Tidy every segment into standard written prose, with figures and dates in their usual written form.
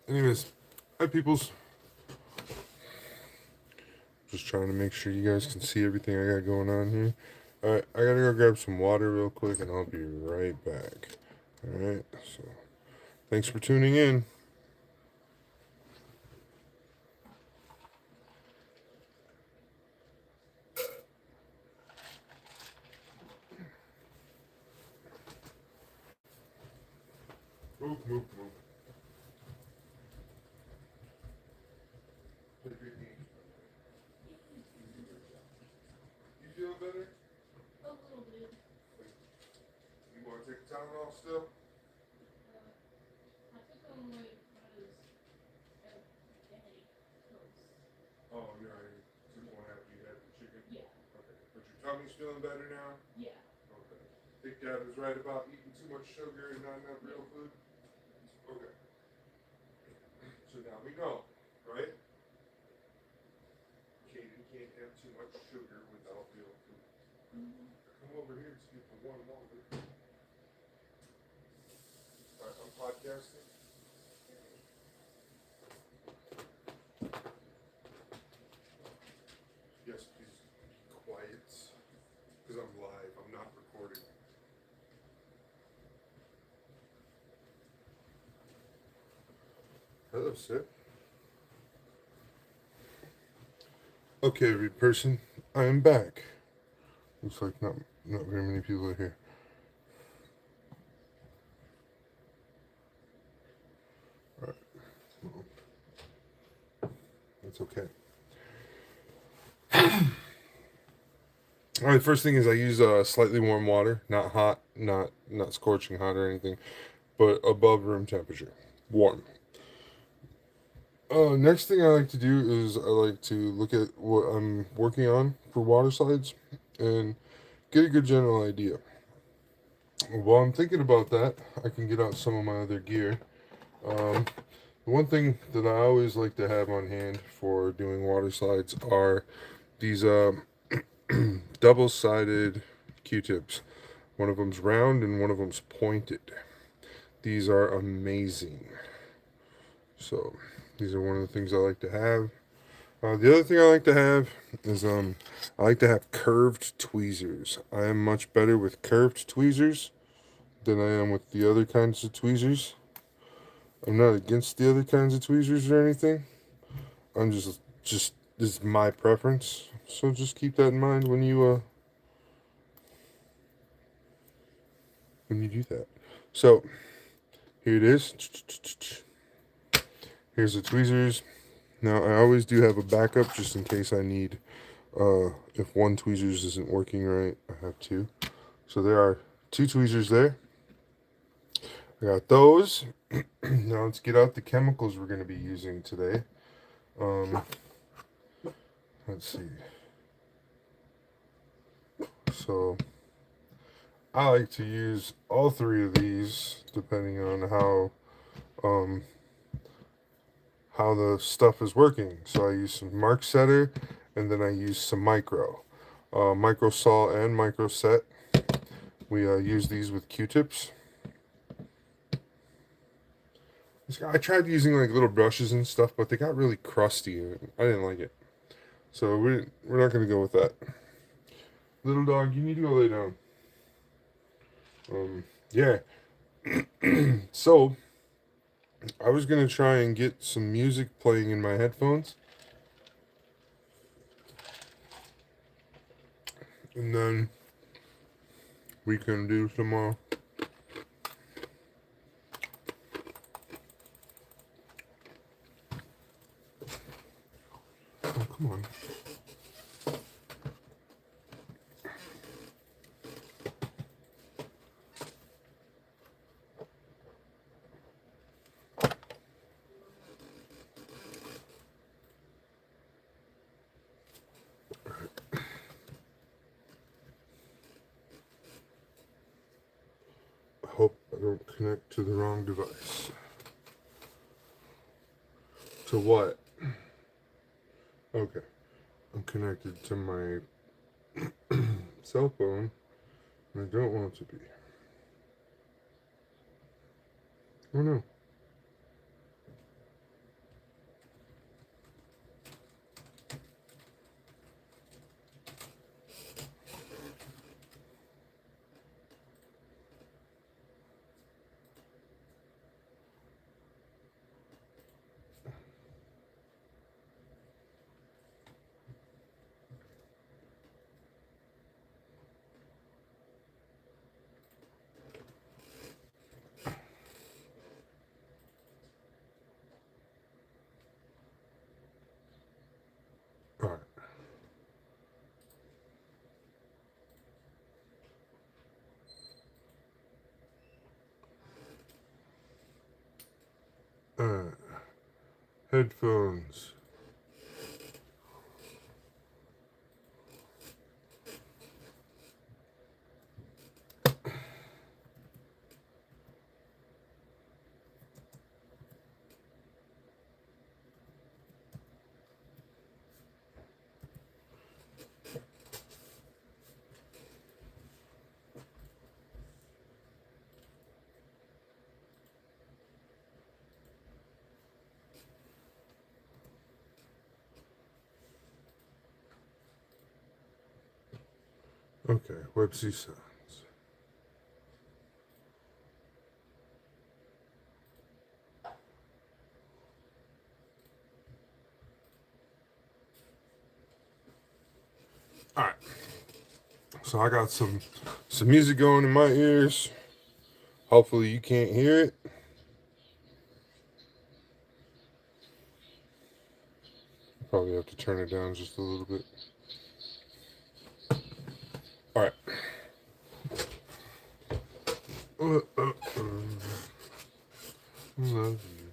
Anyways, hi peoples. Just trying to make sure you guys can see everything I got going on here. Alright, I gotta go grab some water real quick and I'll be right back. Alright, so thanks for tuning in. Move, move, move. You feel better? A little bit. You want to take a Tylenol still? I took them when I was at daddy. Oh, you're right. Took one after you had the chicken? Yeah. Okay. But your tummy's feeling better now? Yeah. Okay. Think Dad was right about eating too much sugar and not enough real food? Okay. So now we know, right? Katie can't have too much sugar without real food. Come over here and see if the one longer. Alright, I'm podcasting. Yes, please be quiet. Because I'm live, I'm not recording. Hello, sir. Okay, every person, I am back. Looks like not very many people are here. Alright. Well, that's okay. Alright, first thing is I use slightly warm water, not hot, not scorching hot or anything, but above room temperature, warm. Next thing I like to do is I like to look at what I'm working on for water slides and get a good general idea. While I'm thinking about that, I can get out some of my other gear. The one thing that I always like to have on hand for doing water slides are these double-sided Q-tips. One of them's round and one of them's pointed. These are amazing. So these are one of the things I like to have. The other thing I like to have is I like to have curved tweezers. I am much better with curved tweezers than I am with the other kinds of tweezers. I'm not against the other kinds of tweezers or anything. I'm just this is my preference. So just keep that in mind when you do that. So here it is. Here's the tweezers. Now I always do have a backup just in case I need. If one tweezers isn't working right, I have two. So there are two tweezers there. I got those. Now let's get out the chemicals we're going to be using today. Let's see. So I like to use all three of these depending on um, how the stuff is working. So I use some Mark Setter and then I use some Micro Sol and Micro Set. We use these with Q-tips. I tried using like little brushes and stuff, but they got really crusty and I didn't like it. So we're not gonna go with that. Little dog, you need to go lay down. Yeah. So I was gonna try and get some music playing in my headphones, and then we can do some more. Oh, come on. I hope I don't connect to the wrong device. To what? Okay. I'm connected to my cell phone, and I don't want to be. Oh no. headphones. Okay, Websy sounds. All right. So I got some music going in my ears. Hopefully you can't hear it. Probably have to turn it down just a little bit. All right. Love you.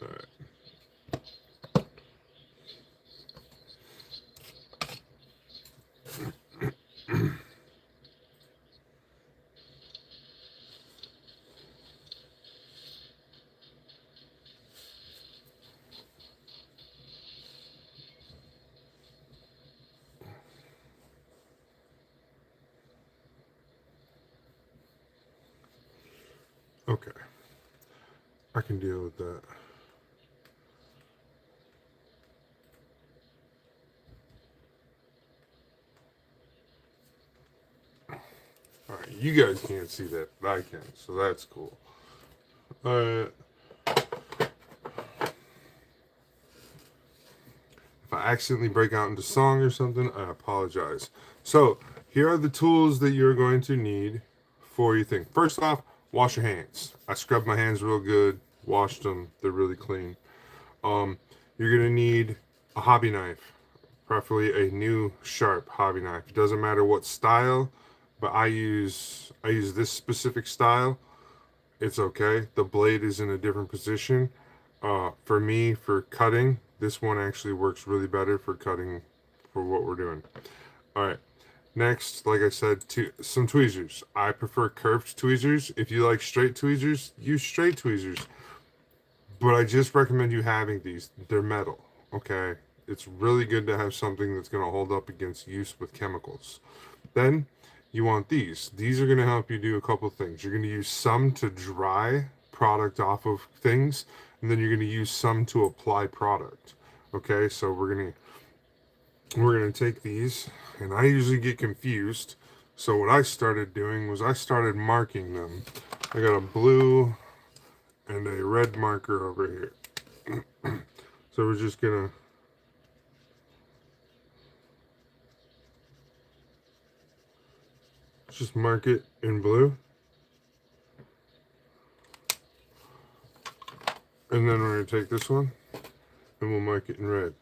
All right. Okay. I can deal with that. All right. You guys can't see that, but I can, so that's cool. All right. If I accidentally break out into song or something, I apologize. So, here are the tools that you're going to need for your thing. First off, wash your hands. I scrubbed my hands real good, washed them, they're really clean. You're going to need a hobby knife, preferably a new sharp hobby knife. It doesn't matter what style, but I use this specific style. It's okay. The blade is in a different position. For me, for cutting, this one actually works really better for cutting for what we're doing. All right. Next, like I said, some tweezers. I prefer curved tweezers. If you like straight tweezers, use straight tweezers. But I just recommend you having these. They're metal. Okay. It's really good to have something that's going to hold up against use with chemicals. Then you want these. These are going to help you do a couple things. You're going to use some to dry product off of things, and then you're going to use some to apply product. Okay, so we're gonna take these, and I usually get confused. So what I started doing was I started marking them. I got a blue and a red marker over here. So we're just gonna just mark it in blue, and then we're gonna take this one and we'll mark it in red.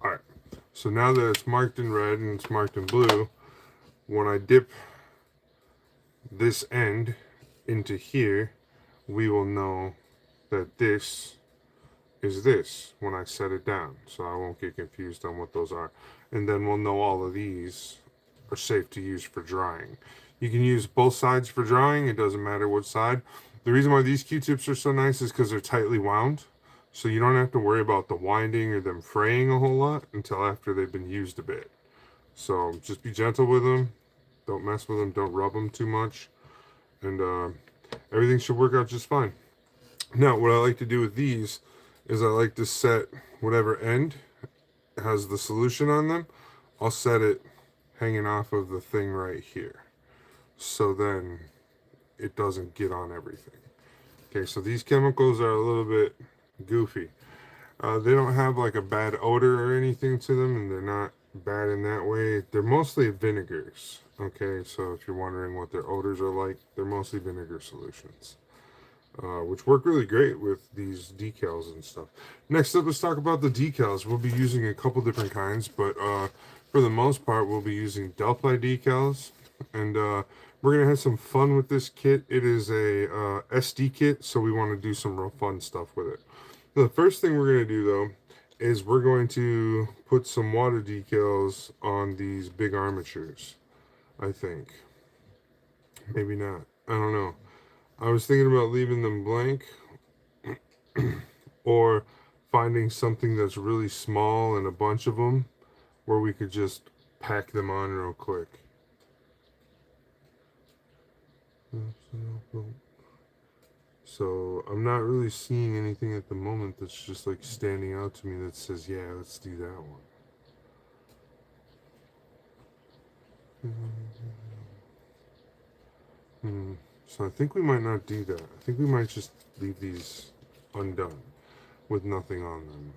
All right. So now that it's marked in red and it's marked in blue, when I dip this end into here, we will know that this is this when I set it down. So I won't get confused on what those are. And then we'll know all of these are safe to use for drying. You can use both sides for drying. It doesn't matter which side. The reason why these Q-tips are so nice is because they're tightly wound. So you don't have to worry about the winding or them fraying a whole lot until after they've been used a bit. So just be gentle with them. Don't mess with them. Don't rub them too much. And everything should work out just fine. Now, what I like to do with these is I like to set whatever end has the solution on them. I'll set it hanging off of the thing right here. So then it doesn't get on everything. Okay, so these chemicals are a little bit goofy. They don't have like a bad odor or anything to them, and they're not bad in that way. They're mostly vinegars. Okay, so if you're wondering what their odors are like, they're mostly vinegar solutions. which work really great with these decals and stuff. Next up, let's talk about the decals. We'll be using a couple different kinds, but for the most part, we'll be using Delphi decals, and we're gonna have some fun with this kit. It is a SD kit, so we want to do some real fun stuff with it. The first thing we're gonna do though is we're going to put some water decals on these big armatures. I think maybe not. I don't know. I was thinking about leaving them blank or finding something that's really small and a bunch of them where we could just pack them on real quick. So I'm not really seeing anything at the moment that's just like standing out to me that says, yeah, let's do that one. So I think we might not do that. I think we might just leave these undone with nothing on them.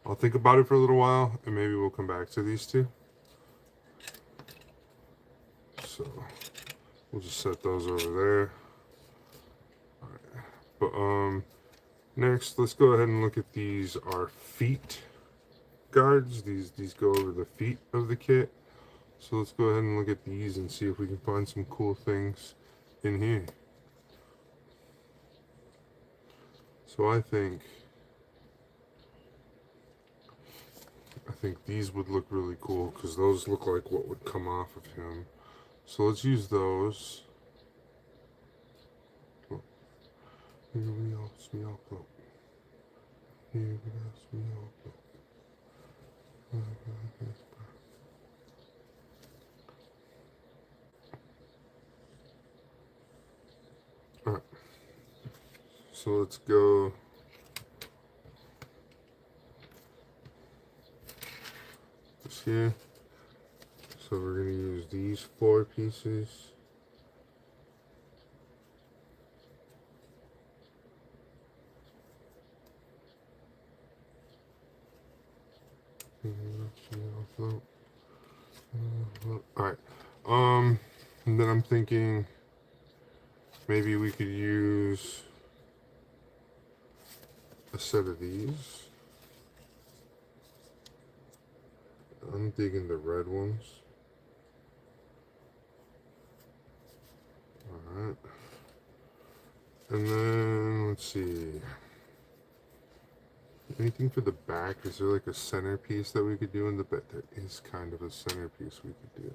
I'll think about it for a little while and maybe we'll come back to these two. So we'll just set those over there. All right. But next let's go ahead and look at these our feet guards. These go over the feet of the kit. So let's go ahead and look at these and see if we can find some cool things in here. So I think these would look really cool because those look like what would come off of him. So let's use those. Oh, here we are, smell. Here we are, smell. Alright, so let's go this here. So we're going to use these 4 pieces. Alright, and then I'm thinking maybe we could use a set of these. I'm digging the red ones. Alright. And then, let's see. Anything for the back? Is there like a centerpiece that we could do in the back? There is kind of a centerpiece we could do.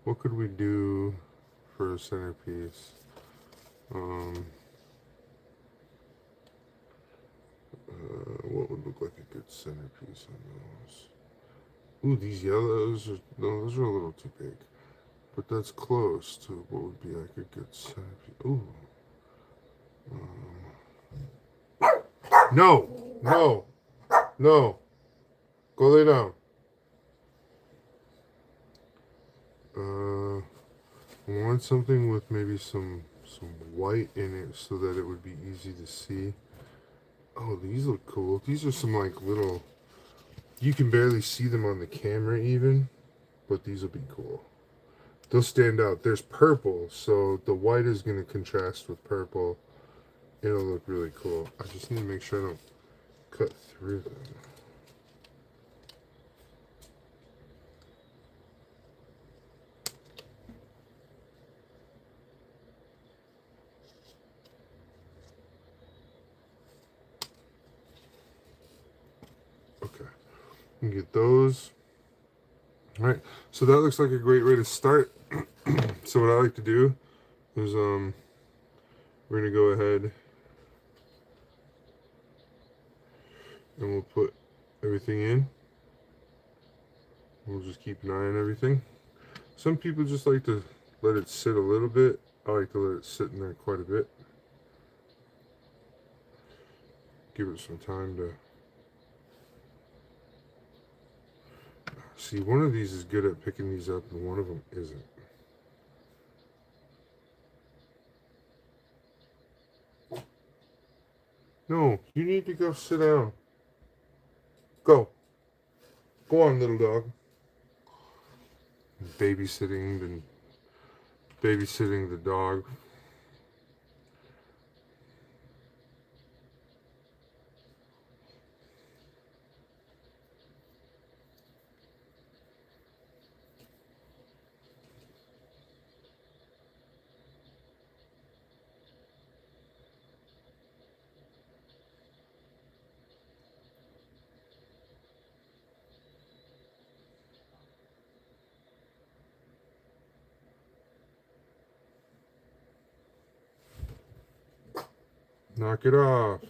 What could we do for a centerpiece? What would look like a good centerpiece on those? Ooh, these yellows are, no, those are a little too big. But that's close to what would be like a good centerpiece. Ooh. No! No! No! Go lay down. I want something with maybe some white in it so that it would be easy to see. Oh, these look cool. These are some like little, you can barely see them on the camera even, but these will be cool. They'll stand out. There's purple, so the white is going to contrast with purple. It'll look really cool. I just need to make sure I don't cut through them. Okay, you get those. All right, so that looks like a great way to start. So what I like to do is we're gonna go ahead and we'll put everything in. We'll just keep an eye on everything. Some people just like to let it sit a little bit. I like to let it sit in there quite a bit. Give it some time to see. One of these is good at picking these up and one of them isn't. No, you need to go sit down. Go. Go on, little dog. Babysitting the dog. Knock it off.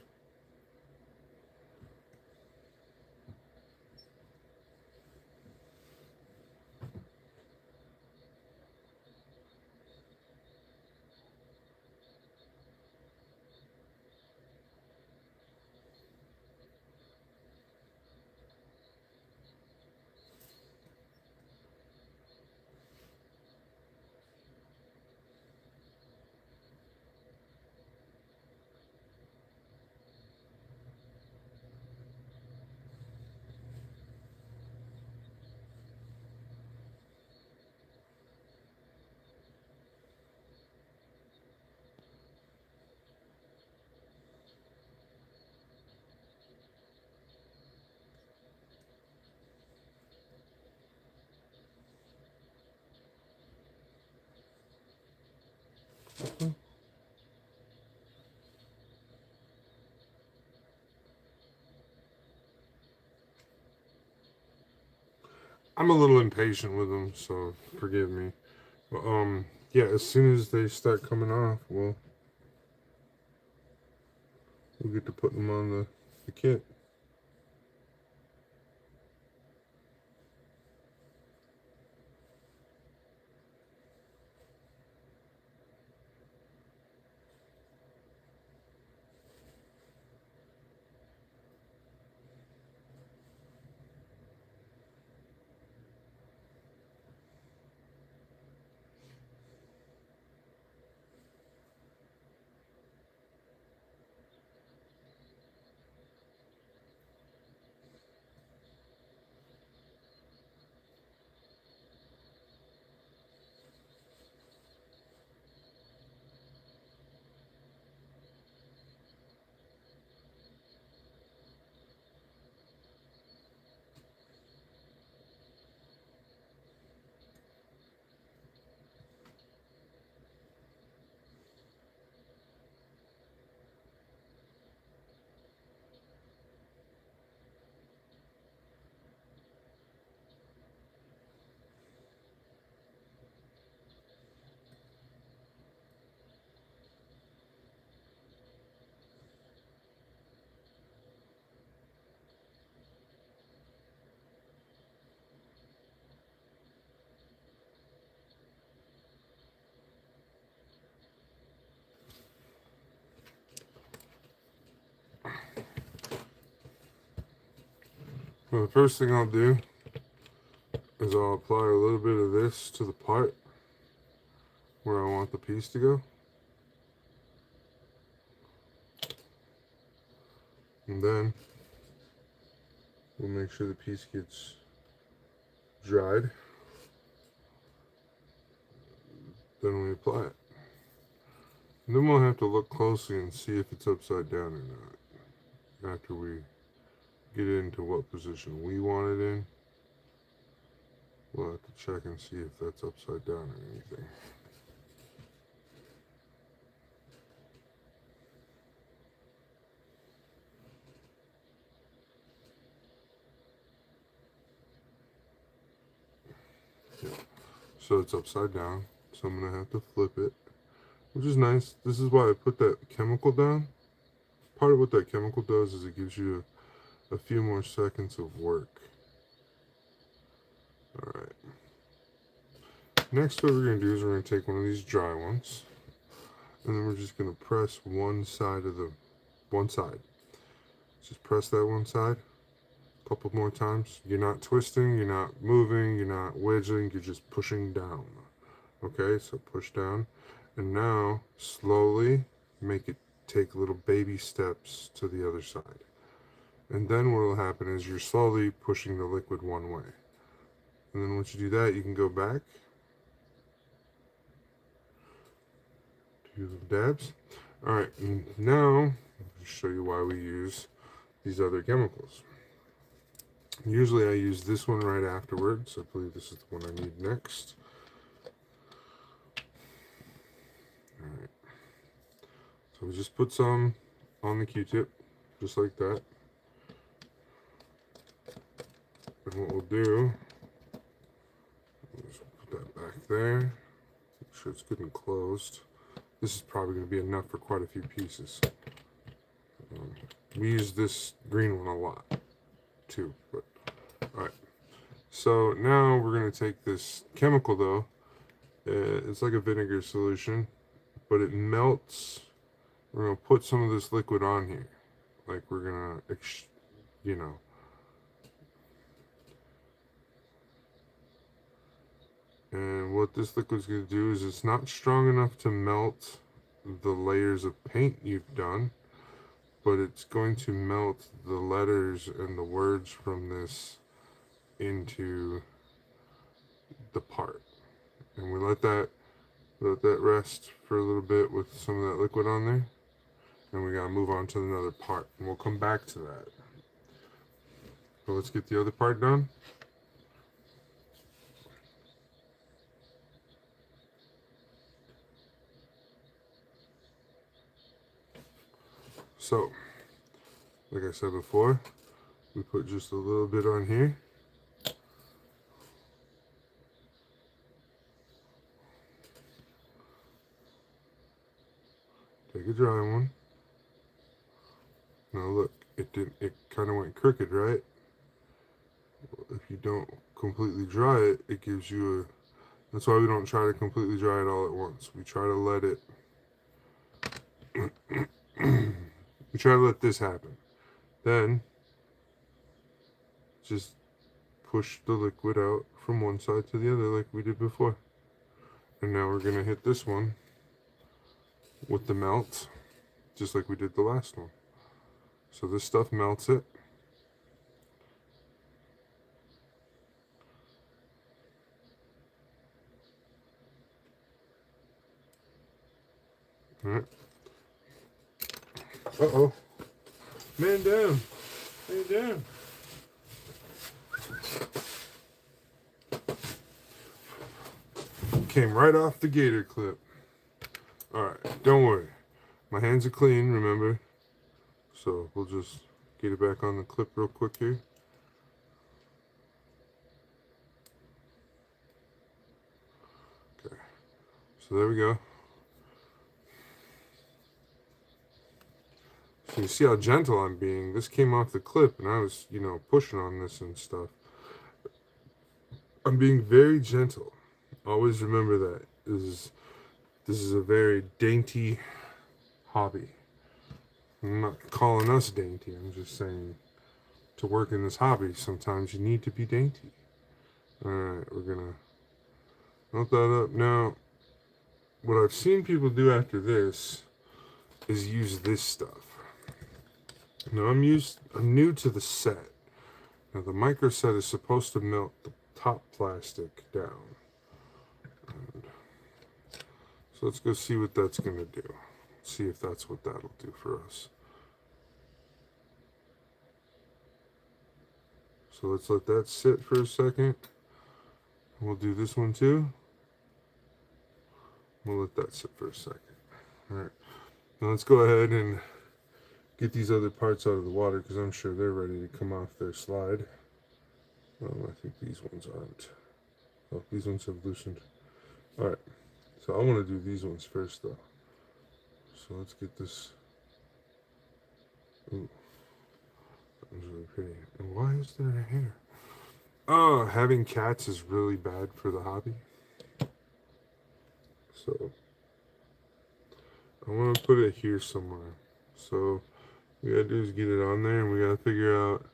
I'm a little impatient with them, so forgive me. But, yeah, as soon as they start coming off, we'll get to putting them on the kit. Well, the first thing I'll do is I'll apply a little bit of this to the part where I want the piece to go. And then we'll make sure the piece gets dried. Then we apply it. And then we'll have to look closely and see if it's upside down or not. After we get into what position we want it in, we'll have to check and see if that's upside down or anything. Yeah. So it's upside down, so I'm going to have to flip it, which is nice. This is why I put that chemical down. Part of what that chemical does is it gives you a few more seconds of work. Alright. Next, what we're going to do is we're going to take one of these dry ones, and then we're just going to press one side. Just press that one side a couple more times. You're not twisting, you're not moving, you're not wedging, you're just pushing down. Okay, so push down, and now slowly make it take little baby steps to the other side. And then what will happen is you're slowly pushing the liquid one way. And then once you do that, you can go back. Do the dabs. Alright, and now I'll show you why we use these other chemicals. Usually I use this one right afterwards. I believe this is the one I need next. Alright. So we just put some on the Q-tip, just like that. And what we'll do is put that back there. Make sure it's good and closed. This is probably going to be enough for quite a few pieces. We use this green one a lot too. But all right. So now we're gonna take this chemical though. It's like a vinegar solution, but it melts. We're gonna put some of this liquid on here, like we're gonna, you know. And what this liquid's gonna do is it's not strong enough to melt the layers of paint you've done, but it's going to melt the letters and the words from this into the part. And we let that rest for a little bit with some of that liquid on there. And we gotta move on to another part. And we'll come back to that. But let's get the other part done. So, like I said before, we put just a little bit on here. Take a dry one. Now look, it kind of went crooked, right? If you don't completely dry it, it gives you a, that's why we don't try to completely dry it all at once. We try to let it, we try to let this happen. Then, just push the liquid out from one side to the other like we did before. And now we're gonna hit this one with the melt, just like we did the last one. So this stuff melts it. All right. Uh-oh. Man down. Man down. Came right off the gator clip. Alright, don't worry. My hands are clean, remember? So we'll just get it back on the clip real quick here. Okay. So there we go. So you see how gentle I'm being. This came off the clip and I was, you know, pushing on this and stuff. I'm being very gentle. Always remember that. This is a very dainty hobby. I'm not calling us dainty. I'm just saying to work in this hobby, sometimes you need to be dainty. Alright, we're gonna melt that up. Now, what I've seen people do after this is use this stuff. Now I'm new to the set. Now the micro set is supposed to melt the top plastic down. And so let's go see what that's gonna do. See if that's what that'll do for us. So let's let that sit for a second. We'll do this one too. We'll let that sit for a second. All right. Now let's go ahead and get these other parts out of the water because I'm sure they're ready to come off their slide. I think these ones aren't. Oh, these ones have loosened. All right. So I want to do these ones first though. So let's get this. Ooh, that one's really pretty. And why is there a hair? Oh, having cats is really bad for the hobby. So I want to put it here somewhere. So we gotta do is get it on there, and we gotta figure out.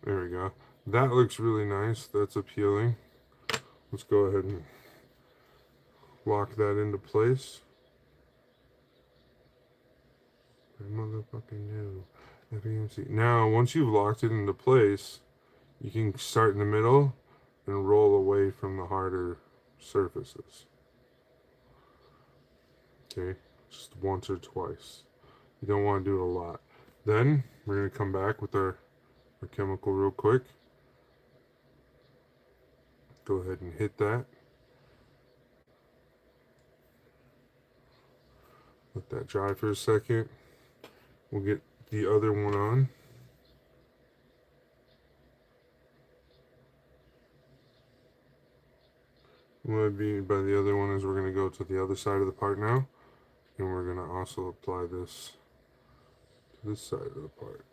There we go. That looks really nice. That's appealing. Let's go ahead and lock that into place. I motherfucking knew. FEMC. Now, once you've locked it into place, you can start in the middle and roll away from the harder surfaces. Okay, just once or twice. You don't want to do it a lot. Then we're going to come back with our chemical real quick. go ahead and hit that. Let that dry for a second. We'll get the other one on. What I mean by the other one is we're going to go to the other side of the part now, and we're going to also apply this to this side of the part.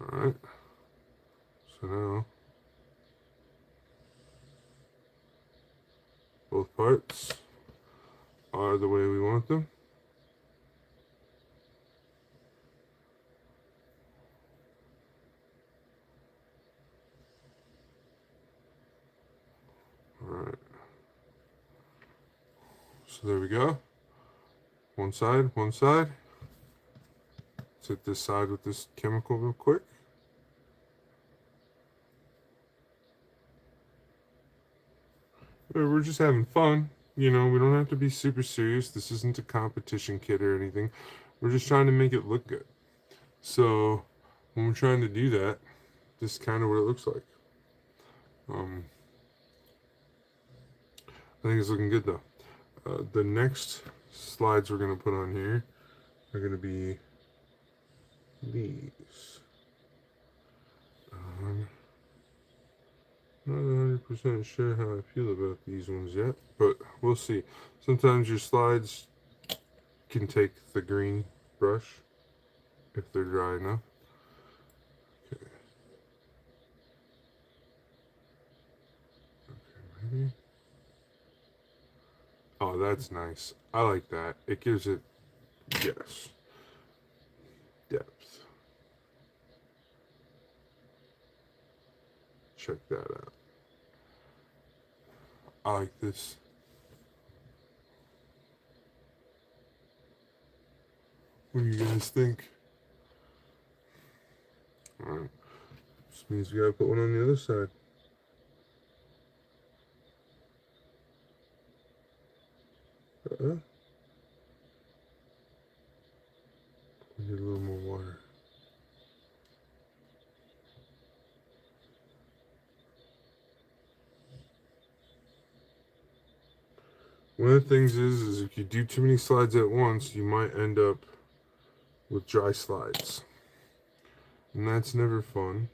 Alright, so now both parts are the way we want them. Alright, so there we go. One side, one side. Let's hit this side with this chemical real quick. We're just having fun. You know, we don't have to be super serious. This isn't a competition kit or anything. We're just trying to make it look good. So when we're trying to do that, this is kind of what it looks like. I think it's looking good though. The next slides we're going to put on here are going to be these. Not 100% sure how I feel about these ones yet, but we'll see. Sometimes your slides can take the green brush if they're dry enough. Okay. Okay, maybe. Oh, that's nice. I like that. It gives it, yes, depth. Check that out. I like this. What do you guys think? Alright. This means we gotta put one on the other side. We need a little more water. One of the things is if you do too many slides at once, you might end up with dry slides. And that's never fun.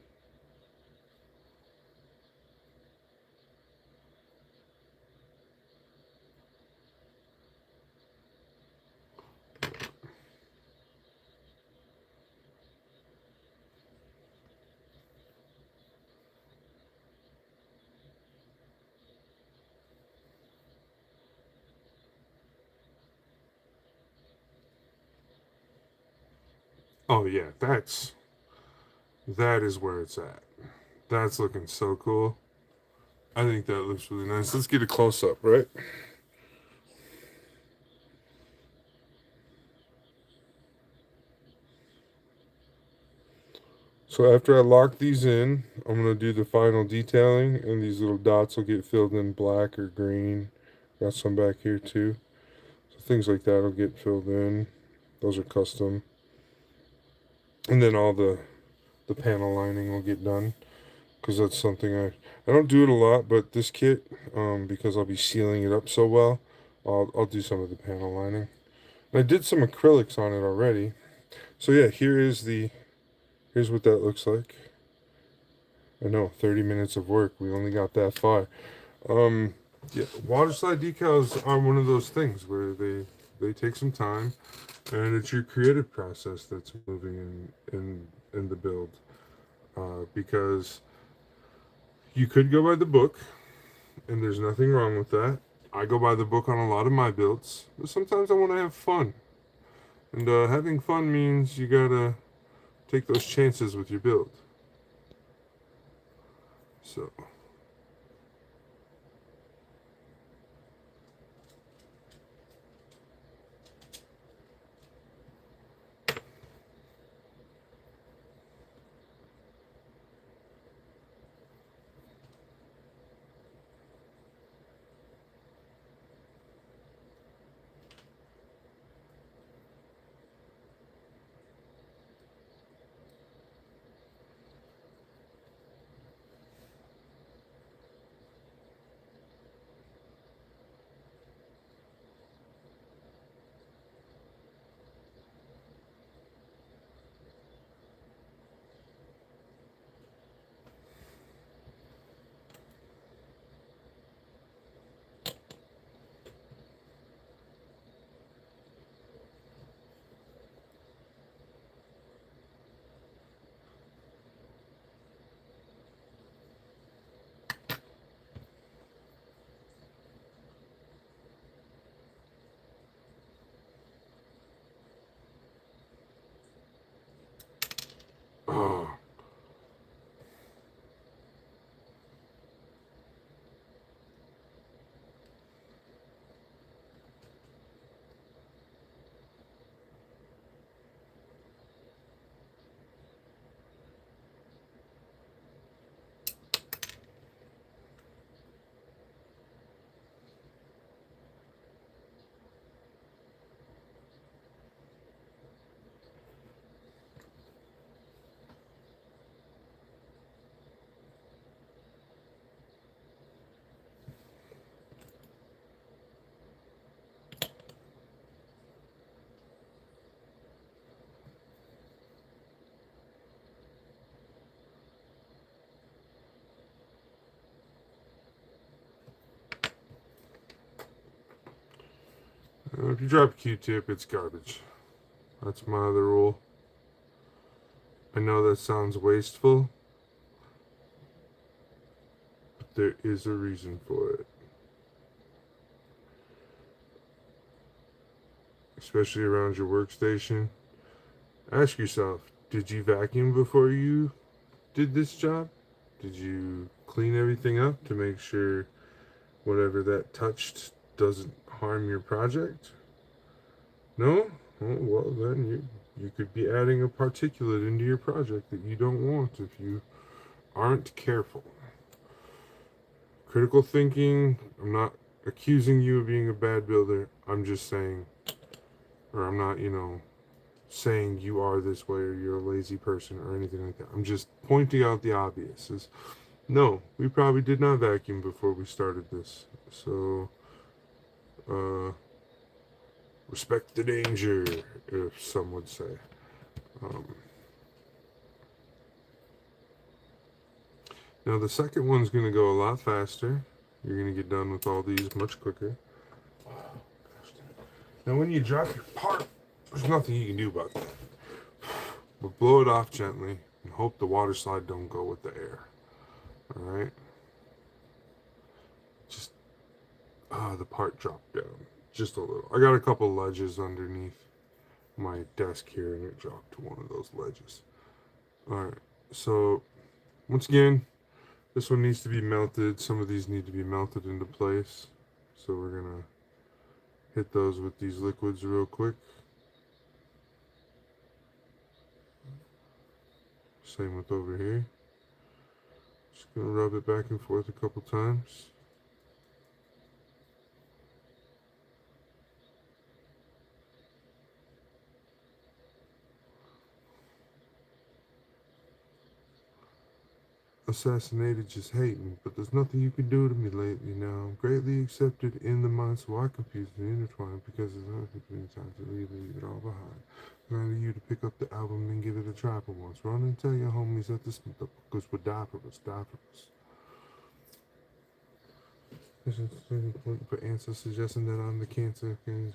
Oh yeah, that is where it's at. That's looking so cool. I think that looks really nice. Let's get a close up, right? So after I lock these in, I'm going to do the final detailing, and these little dots will get filled in black or green. Got some back here too. So things like that will get filled in. Those are custom. And then all the panel lining will get done, because that's something I don't do it a lot, but this kit, because I'll be sealing it up so well, I'll do some of the panel lining. And I did some acrylics on it already. So yeah, here's what that looks like. I know, 30 minutes of work. We only got that far. Yeah, water slide decals are one of those things where they take some time, and it's your creative process that's moving in the build. Because you could go by the book, and there's nothing wrong with that. I go by the book on a lot of my builds, but sometimes I want to have fun. And having fun means you gotta take those chances with your build. So. If you drop a Q-tip, it's garbage. That's my other rule. I know that sounds wasteful, but there is a reason for it. Especially around your workstation. Ask yourself, did you vacuum before you did this job? Did you clean everything up to make sure whatever that touched doesn't harm your project? No? Oh, well, then you could be adding a particulate into your project that you don't want if you aren't careful. Critical thinking, I'm not accusing you of being a bad builder. I'm just saying, or I'm not, saying you are this way or you're a lazy person or anything like that. I'm just pointing out the obvious. Is no, we probably did not vacuum before we started this. So, uh, respect the danger, if some would say. Um, Now the second one's going to go a lot faster. You're going to get done with all these much quicker. Now when you drop your part, there's nothing you can do about that. But blow it off gently and hope the water slide don't go with the air. Alright? Just, the part dropped down. Just a little. I got a couple ledges underneath my desk here and it dropped to one of those ledges. Alright, so once again, this one needs to be melted. Some of these need to be melted into place. So we're going to hit those with these liquids real quick. Same with over here. Just going to rub it back and forth a couple times. Assassinated just hating, but there's nothing you can do to me lately now. I'm greatly accepted in the mind, so I confuse and intertwine because there's nothing many times to leave it all behind. Remind you to pick up the album and give it a try for once. Run and tell your homies that the Smithers would die for us, die for us. This is for answers suggesting that I'm the cancer, green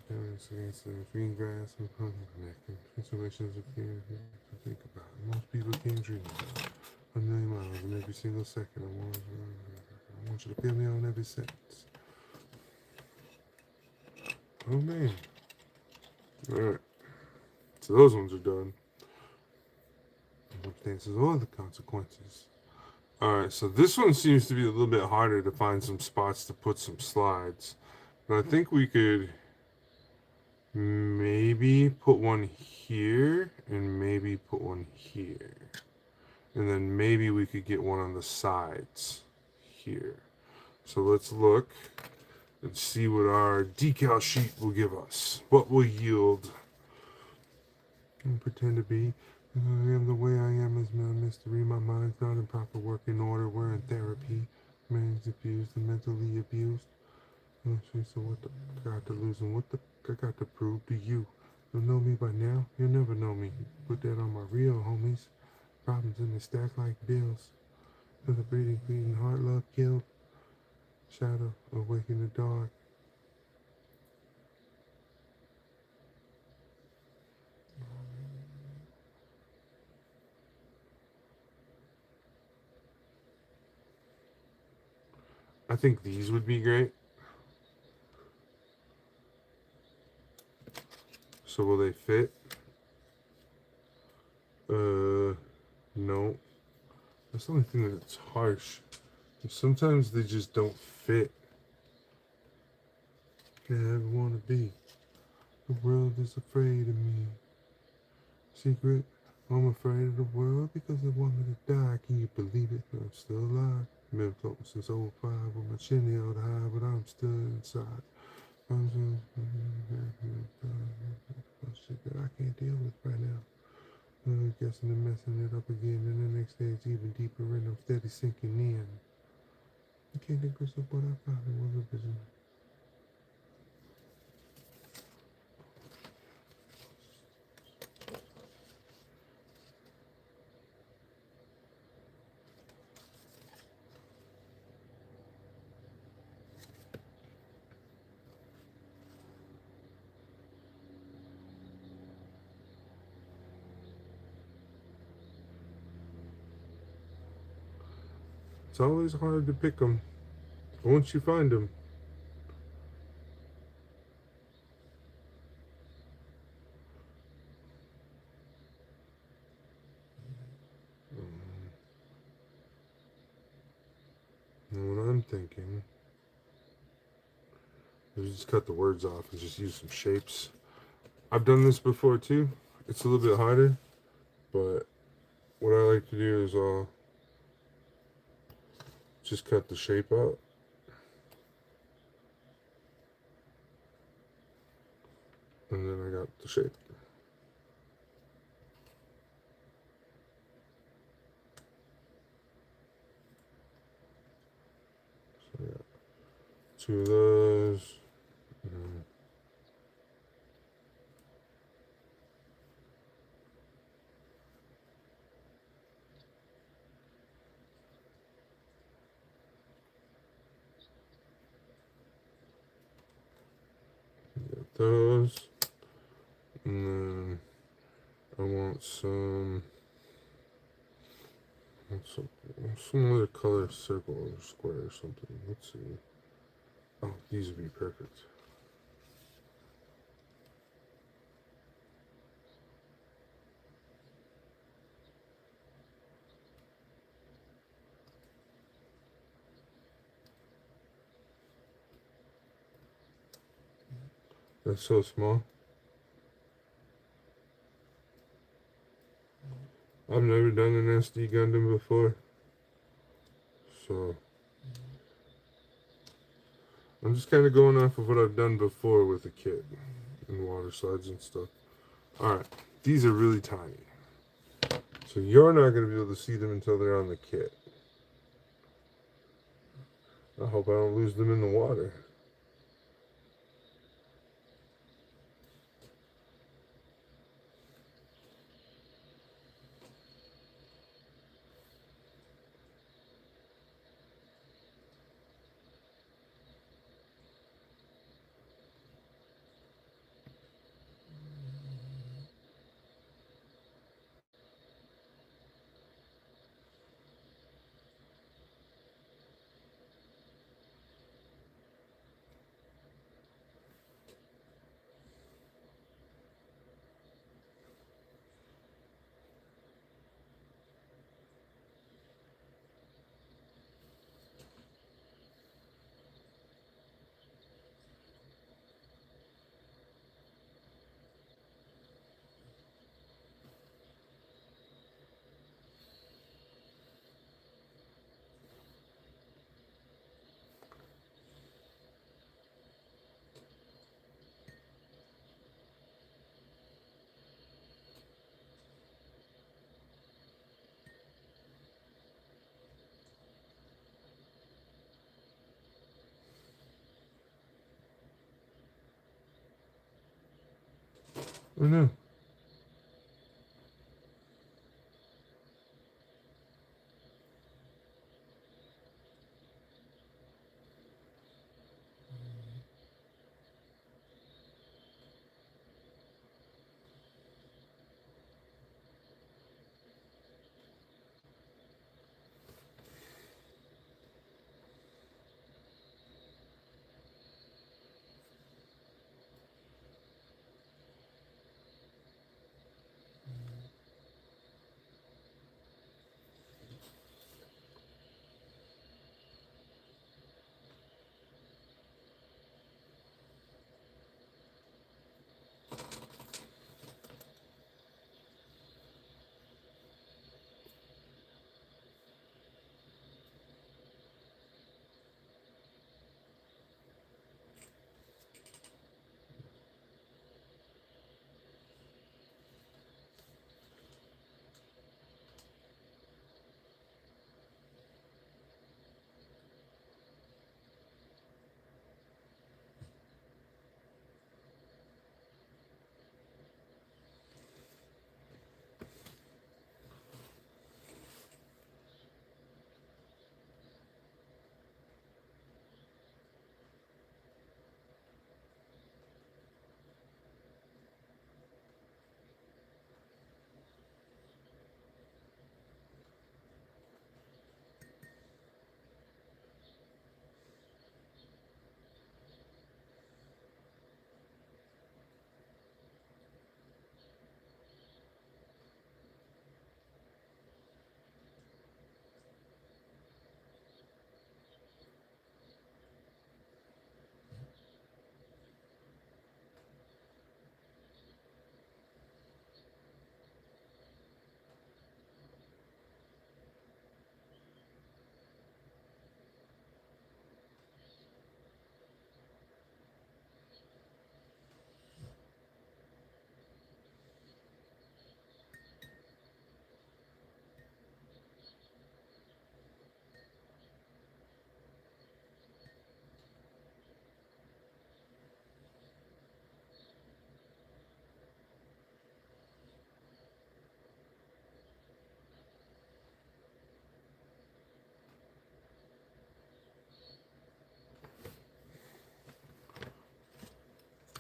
grass, and connecting situations of fear to think about. Most people can't dream about. 1,000,000 miles in every single second. I want you to feel me on every sentence. Oh man. Alright. So those ones are done. Circumstances or the consequences. Alright, so this one seems to be a little bit harder to find some spots to put some slides. But I think we could maybe put one here and maybe put one here. And then maybe we could get one on the sides here. So let's look and see what our decal sheet will give us. What will yield. And pretend to be. I am the way I am is no mystery. My mind's not in proper working order. We're in therapy. Man's abused and mentally abused. So what the I got to lose and what the I got to prove to you? You'll know me by now. You'll never know me. Put that on my real homies. Problems in the stack like bills. The breathing, beating heart, love killed. Shadow awake in the dark. I think these would be great. So will they fit? No. That's the only thing that's harsh. Sometimes they just don't fit. Can't ever want to be. The world is afraid of me. Secret, I'm afraid of the world because they want me to die. Can you believe it? I'm still alive. Been floating since '05 with my chin held high, but I'm still inside. I'm shit that I can't deal with right now. I'm guessing they're messing it up again, and the next day it's even deeper, and I'm steady sinking in. I can't think of what I found. It was a vision. It's always hard to pick them. Once you find them. And what I'm thinking is just cut the words off and just use some shapes. I've done this before too. It's a little bit harder, but what I like to do is just cut the shape out. And then I got the shape. So I got two of those. And got those. And then I want some other color circle or square or something. Let's see. Oh, these would be perfect. That's so small. I've never done an SD Gundam before. So I'm just kind of going off of what I've done before with the kit and water slides and stuff. Alright, these are really tiny. So you're not going to be able to see them until they're on the kit. I hope I don't lose them in the water. I know.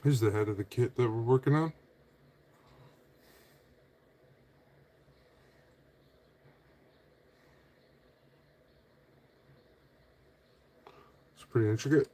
Here's the head of the kit that we're working on. It's pretty intricate.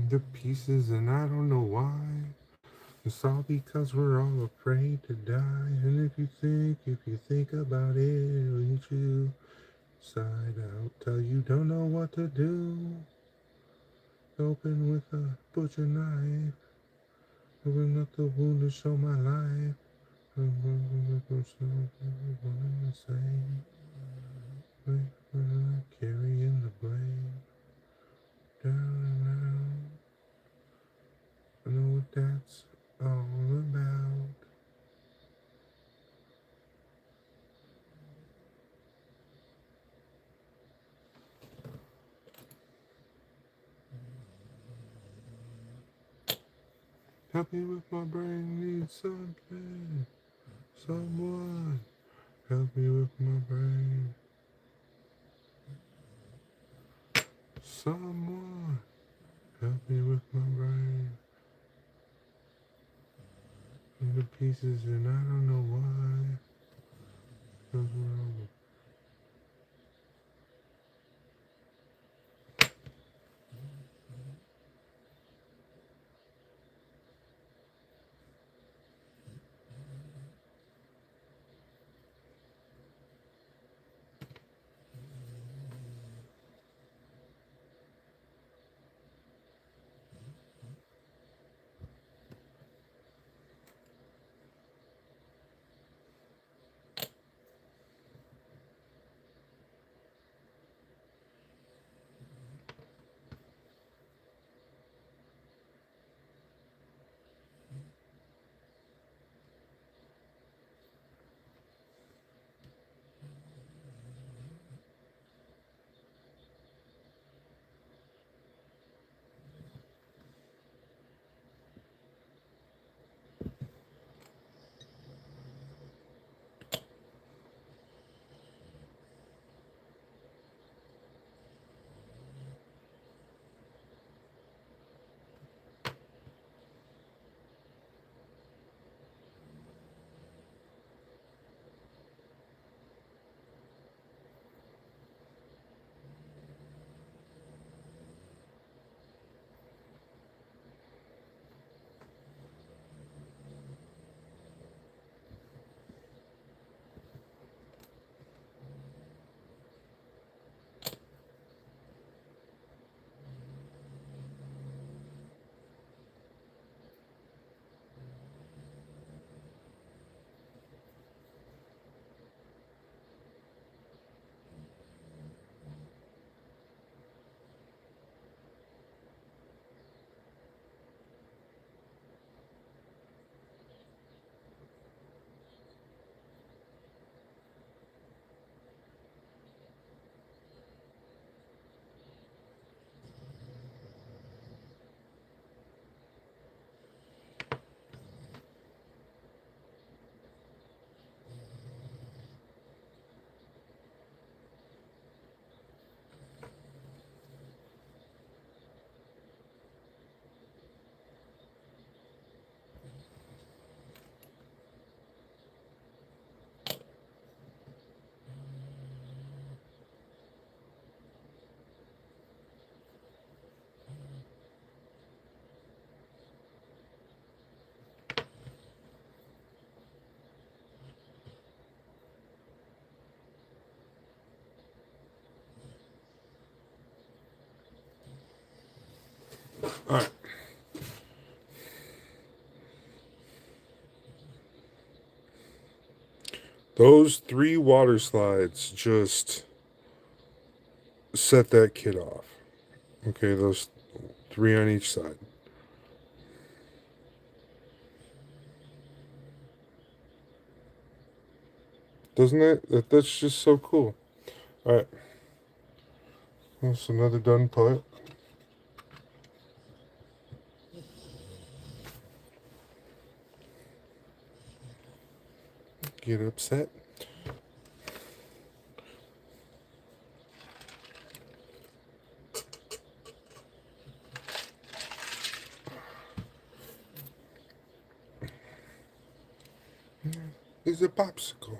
The pieces, and I don't know why. It's all because we're all afraid to die. And if you think about it, it'll eat you side out. Till you don't know what to do. Open with a butcher knife. Open up the wound to show my life. I'm carrying the blame. Down and out. I know what that's all about. Help me with my brain, need something. Someone, help me with my brain. Someone, help me with my brain. And the pieces, and I don't know why. 'Cause we're all Alright. Those 3 water slides just set that kid off. Okay, those 3 on each side. Doesn't that's just so cool. Alright. That's another done putt. Get upset. Is a popsicle.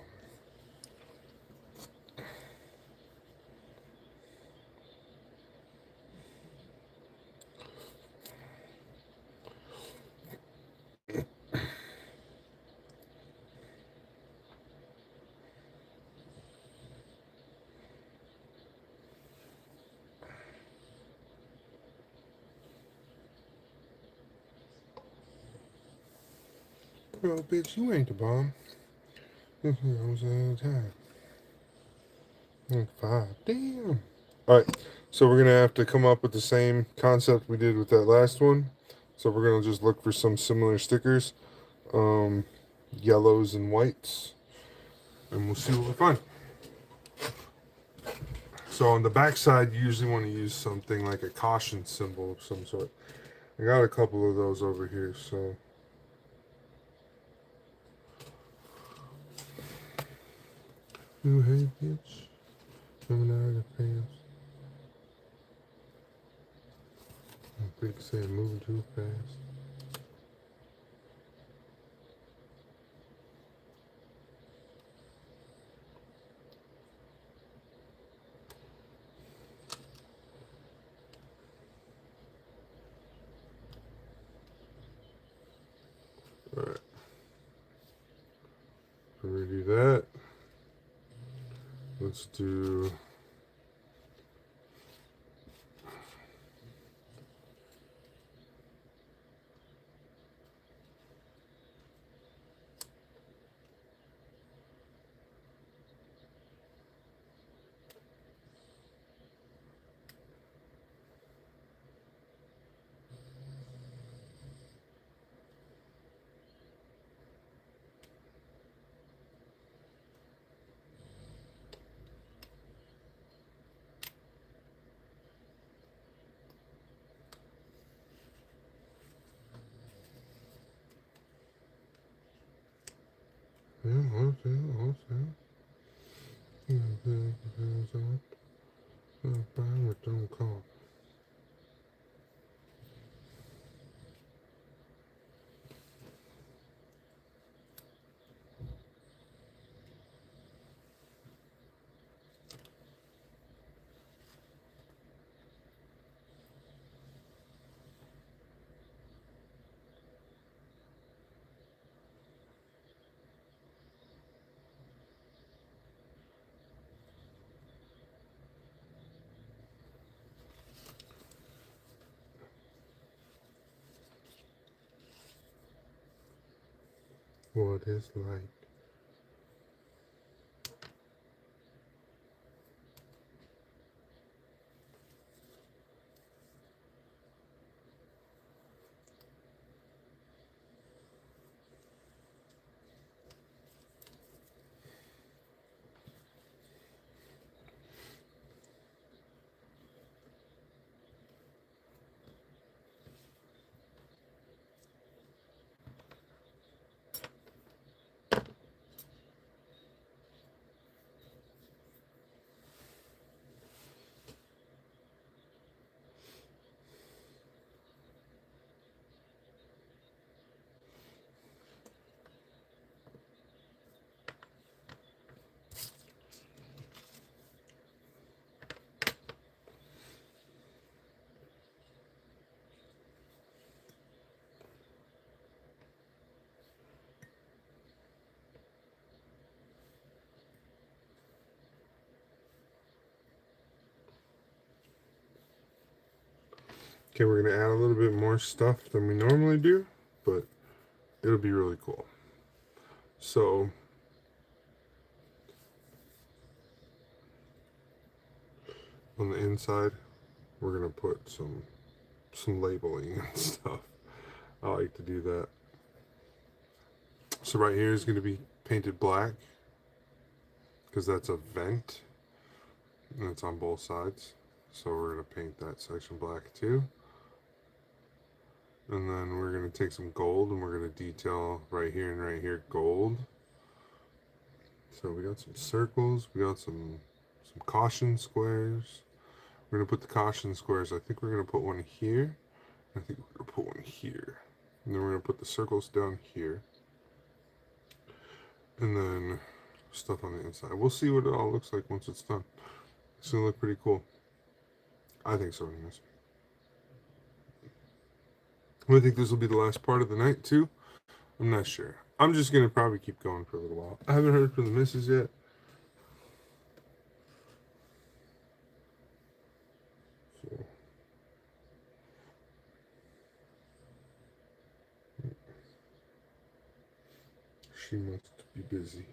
Girl, bitch, you ain't the bomb. This was out of time. Like 5. Damn. Alright, so we're gonna have to come up with the same concept we did with that last one. So we're gonna just look for some similar stickers. Yellows and whites. And we'll see what we find. So on the back side, you usually want to use something like a caution symbol of some sort. I got a couple of those over here, so. You hey bitch. Coming out of the pants. Big say moving too fast. Alright. So we're gonna do that. Let's do. What is light? Okay, we're going to add a little bit more stuff than we normally do, but it'll be really cool. So, on the inside, we're going to put some labeling and stuff. I like to do that. So right here is going to be painted black because that's a vent and it's on both sides. So we're going to paint that section black too. And then we're going to take some gold and we're going to detail right here and right here gold. So we got some circles, we got some caution squares. We're going to put the caution squares, I think we're going to put one here. I think we're going to put one here. And then we're going to put the circles down here. And then stuff on the inside. We'll see what it all looks like once it's done. It's going to look pretty cool. I think so, anyways. I think this will be the last part of the night, too. I'm not sure. I'm just going to probably keep going for a little while. I haven't heard from the missus yet. So. She must be busy.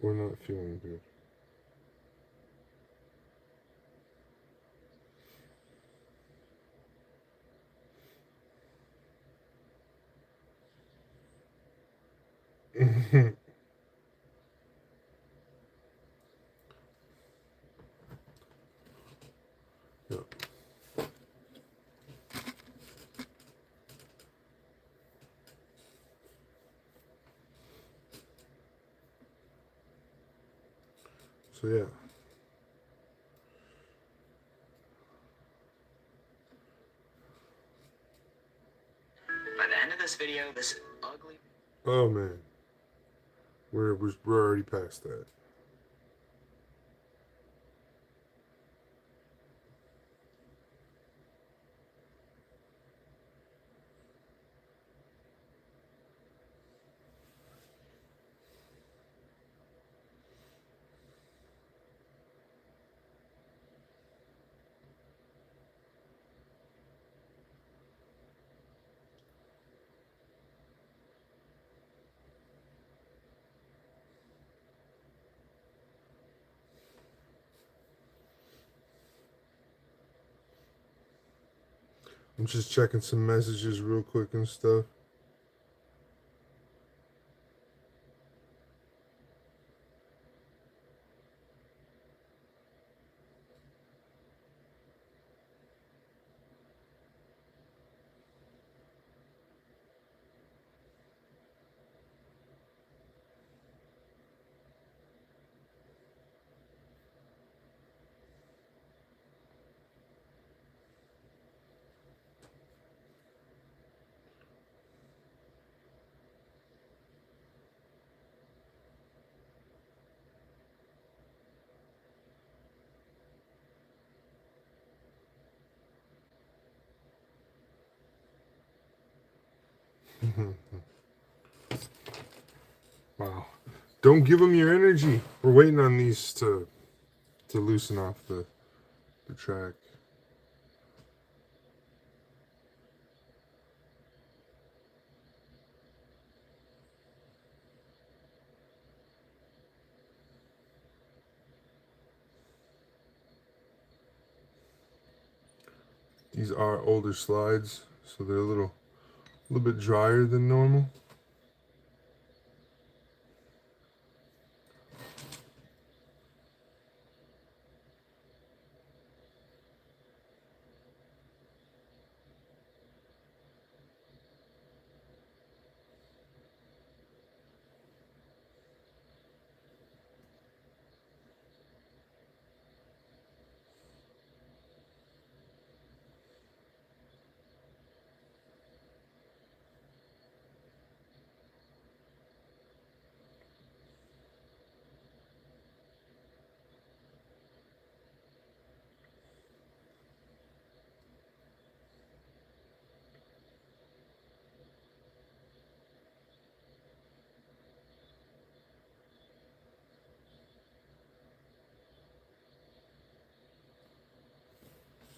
Or not feeling good. Yep. So yeah. By the end of this video, this ugly... Oh man. We're already past that. I'm just checking some messages real quick and stuff. Wow. Don't give them your energy. We're waiting on these to loosen off the track. These are older slides, so they're a little bit drier than normal.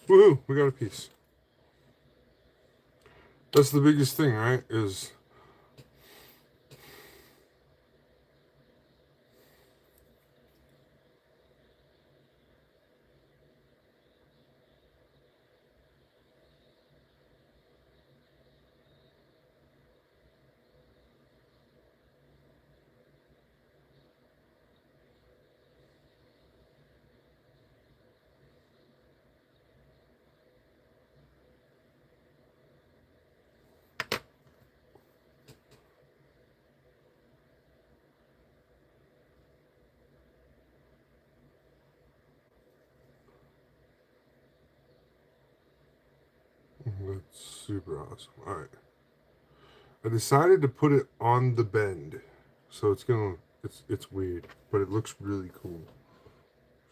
Woohoo! We got a piece. That's the biggest thing, right? Is that's super awesome. All right. I decided to put it on the bend, so it's weird, but it looks really cool.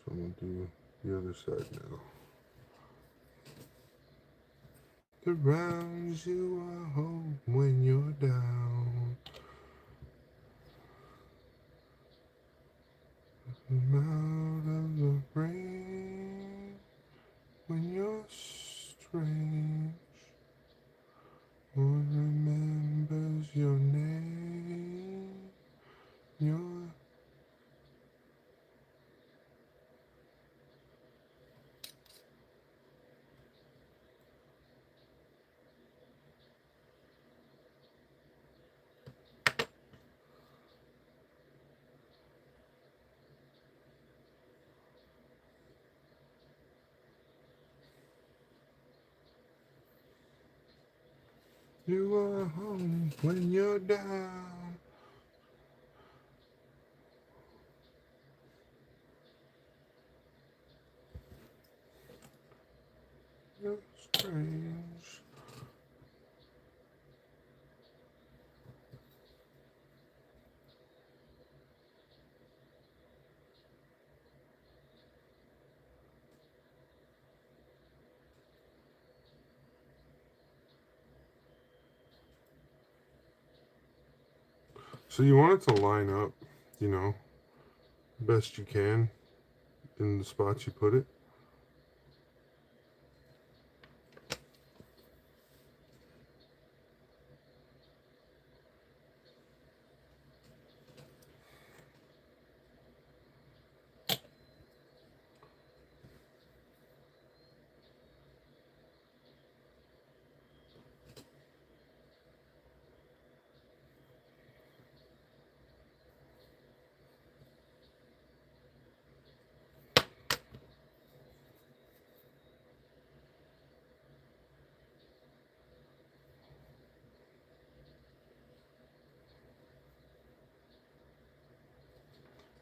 So I'm gonna do the other side now. Surrounds you are home when you're down. Out of the rain when you're strange. One remembers your name. Your you are home when you're down. You're strange. So you want it to line up, you know, best you can in the spots you put it.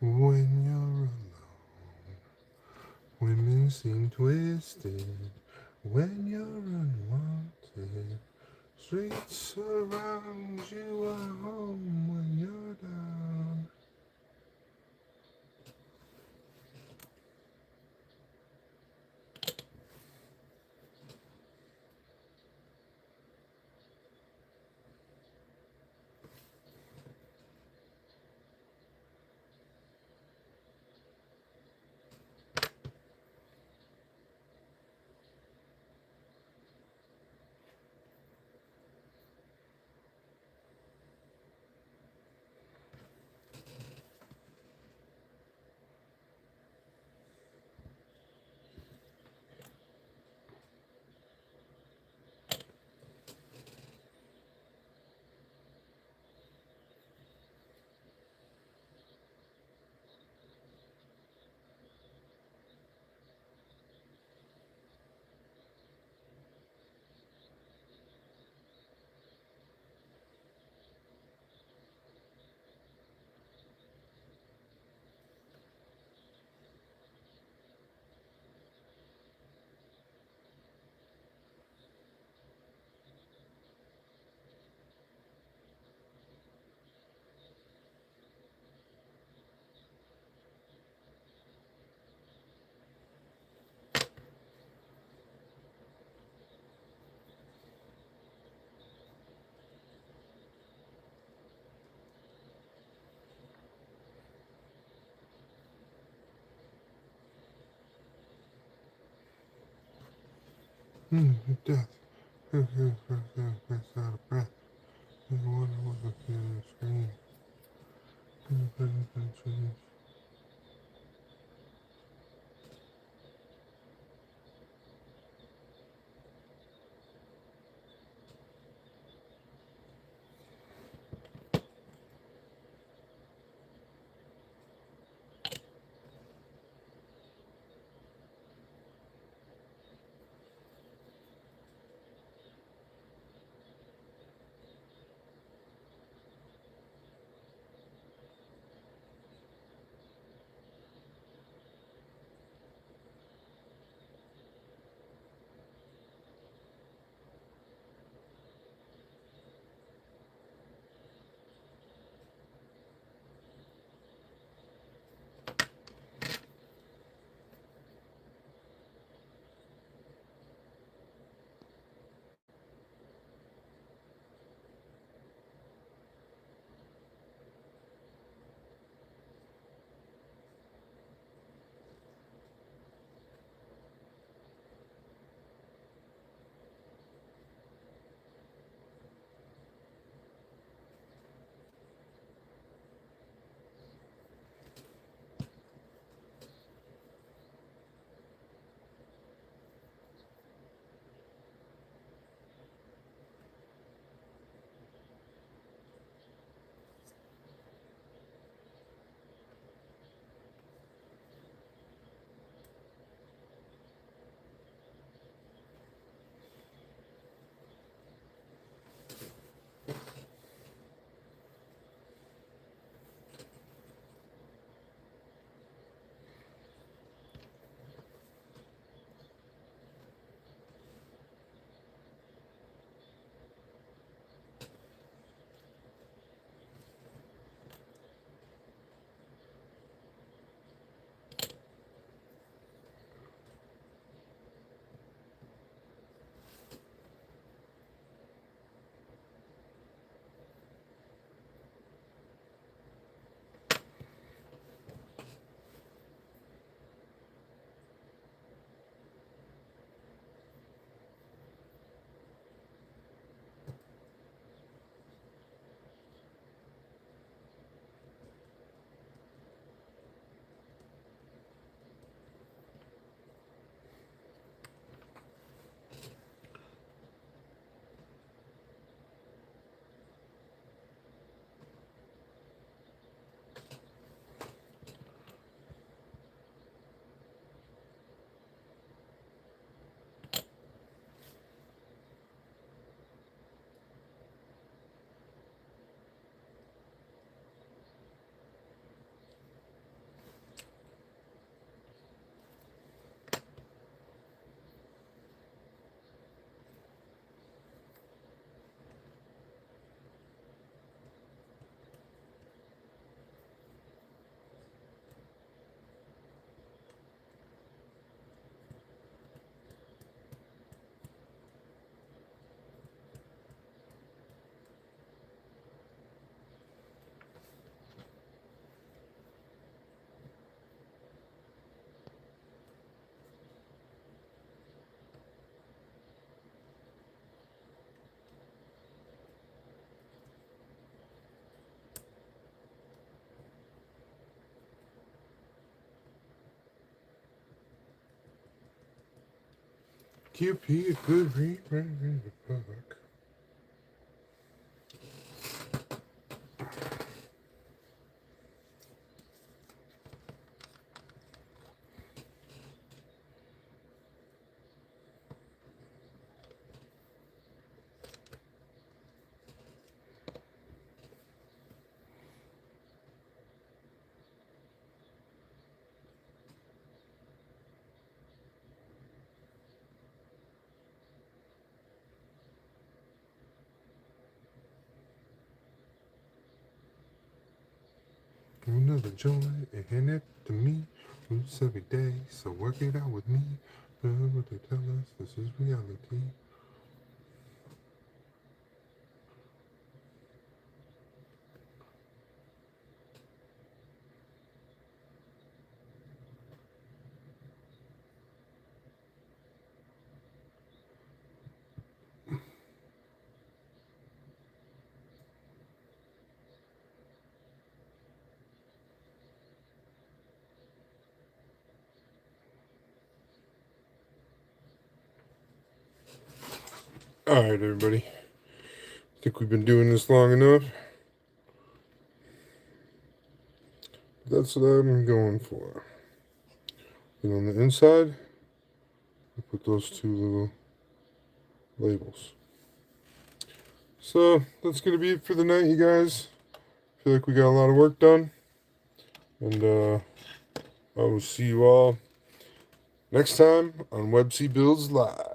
When you're alone, women seem twisted. When you're unwanted, streets surround you at home when you're down. Death. Out of breath. I wonder what the screen. QP, a good read, right in the book. Another joy, and hand it to me. Lose every day, so work it out with me. What they tell us, this is reality. Alright, everybody. I think we've been doing this long enough. That's what I'm going for. And on the inside, we put those two little labels. So that's going to be it for the night, you guys. I feel like we got a lot of work done. And I will see you all next time on Websy Builds Live.